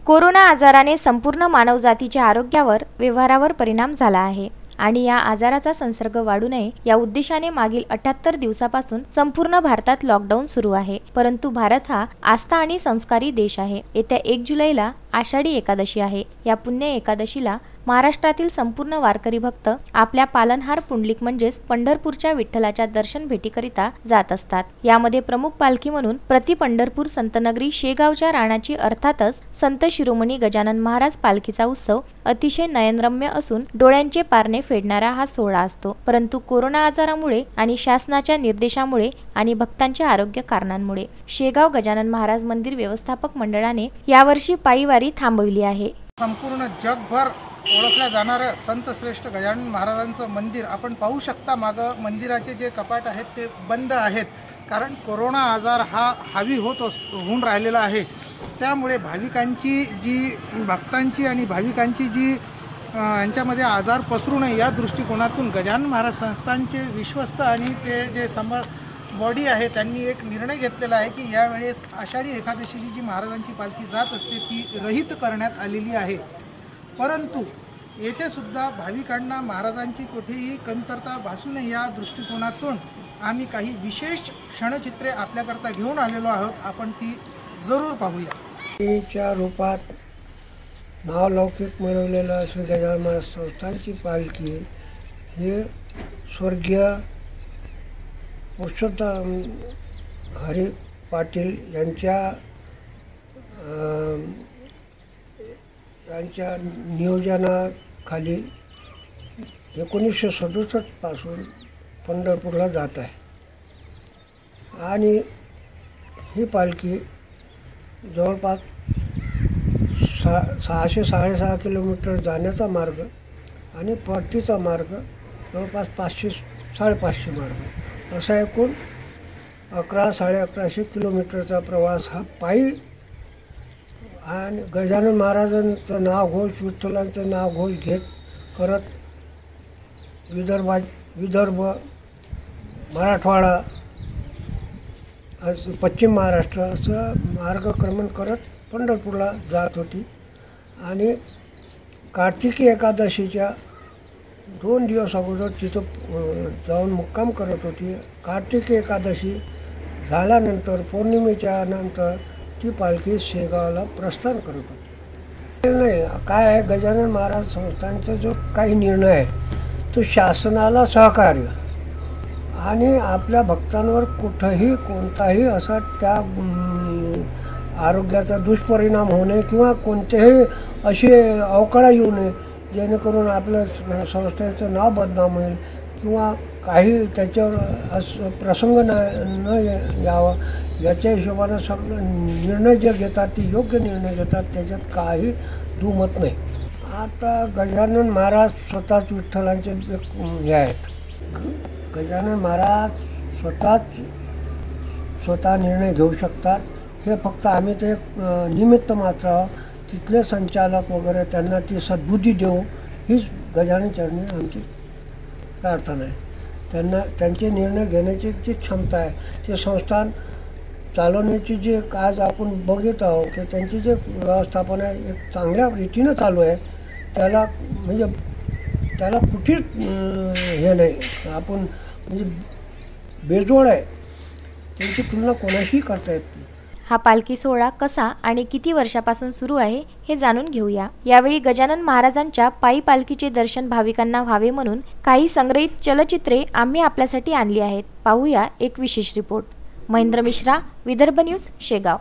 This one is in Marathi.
कोरोना आजाराने संपूर्ण मानवजातीच्या आरोग्यावर, व्यवहारावर परिणाम झाला आहे आणि या आजाराचा संसर्ग वाढू नये या उद्देशाने मागील 78 दिवसापासून संपूर्ण भारतात लॉकडाऊन सुरू आहे। परंतु भारत हा आस्था आणि संस्कारी देश आहे। येत्या 1 जुलैला आषाढी एकादशी आहे। या पुण्य एकादशीला महाराष्ट्रातील संपूर्ण वारकरी भक्त आपल्या पालनहार पुंडलिक म्हणजेच पंढरपूरच्या विठ्ठलाच्या दर्शन भेटीकरिता जात असतात। यामध्ये प्रमुख पालखी म्हणून प्रति पंढरपूर संतनगरी शेगावच्या राणाची अर्थातच संत शिरोमणी गजानन महाराज पालखीचा उत्सव अतिशय नयनरम्य असून डोळ्यांचे पारणे फेडणारा हा सोहळा असतो। परंतु कोरोना आजारामुळे आणि शासनाच्या निर्देशामुळे आणि भक्तांच्या आरोग्य कारणांमुळे शेगाव गजानन महाराज मंदिर व्यवस्थापक मंडळाने यावर्षी पायी वारी थांबविली आहे। संपूर्ण जगभर ओळखल्या जाणाऱ्या संत श्रेष्ठ गजानन महाराजांचं मंदिर आपण पाहू शकता। मागं मंदिराचे जे कपाट आहेत ते बंद आहेत, कारण कोरोना आजार हा हावी होऊन राहिलेला आहे। त्यामुळे भाविकांची जी भक्तांची आणि भाविकांची जी यांच्यामध्ये आजार पसरू नये या दृष्टिकोनातून गजानन महाराज संस्थानचे विश्वस्त आणि ते जे बॉडी आहे त्यांनी एक निर्णय घेतलेला आहे की यावेळेस आषाढी एकादशीची जी महाराजांची पालखी जात असते ती रहित करण्यात आलेली आहे। परंतु येथे सुद्धा भाविकांना महाराजांची कुठेही कमतरता भासू नये या दृष्टिकोनातून आम्ही काही विशेष क्षणचित्रे आपल्याकरता घेऊन आलेलो आहोत। आपण ती जरूर पाहूया। च्या रूपात नावलौकिक मिळवलेलं असं गजानन महाराज संस्थानची पालखी हे स्वर्गीय पुरुषोत्तम हरी पाटील यांच्या नियोजनाखाली 1967 पासून पंढरपूरला जात आहे आणि ही पालखी जवळपास 600-6.5 किलोमीटर जाण्याचा मार्ग आणि परतीचा मार्ग जवळपास 500-550 मार्ग असा एकूण 1100-1150 किलोमीटरचा प्रवास हा पायी आणि गजानन महाराजांचं नाव घोष विठ्ठलांचं नाव घोष घेत करत विदर्भ मराठवाडा असं पश्चिम महाराष्ट्र असं मार्गक्रमण करत पंढरपूरला जात होती आणि कार्तिकी एकादशीच्या 2 दिवस अगोदर तिथं जाऊन मुक्काम करत होती। कार्तिकी एकादशी झाल्यानंतर पौर्णिमेच्या नंतर ती पालखी शेगावला प्रस्थान करत होती। नाही काय आहे, गजानन महाराज संस्थानचा जो काही निर्णय आहे तो शासनाला सहकार्य आणि आपल्या भक्तांवर कुठंही कोणताही असा त्या आरोग्याचा दुष्परिणाम होणे किंवा कोणतेही असे अवकळा येऊ नये जेणेकरून आपल्या संस्थेचं नाव बदनाम होईल किंवा काही त्याच्यावर असं प्रसंग न यावा याच्या हिशोबानं सगळं निर्णय जे घेतात ते योग्य निर्णय घेतात, त्याच्यात काही दुमत नाही। आता गजानन महाराज स्वतःच विठ्ठलांचे हे आहेत। गजानन महाराज स्वतः निर्णय घेऊ शकतात। हे फक्त आम्ही ते निमित्त मात्र आहोत। तिथले संचालक वगैरे त्यांना ती सद्बुद्धी देऊ हीच गजानन चरणी आमची प्रार्थना आहे। त्यांचे निर्णय घेण्याची जी क्षमता आहे ते संस्थान चालवण्याची जी आज आपण बघत आहोत की त्यांची जे व्यवस्थापन आहे एक चांगल्या रीतीनं चालू आहे। त्याला कुठे हे नाही, आपण म्हणजे बेजोड आहे, त्यांची तुलना कोणाशीही करता येत नाही। हा पालखी सोहळा कसा आणि किती वर्षापासून सुरू आहे हे जाणून घेऊया। यावेळी गजानन महाराजांच्या पायी पालखीचे दर्शन भाविकांना व्हावे म्हणून काही संग्रहित चलचित्रे आम्ही आपल्यासाठी आणली आहेत। पाहूया एक विशेष रिपोर्ट। महेंद्र मिश्रा, विदर्भ न्यूज, शेगाव।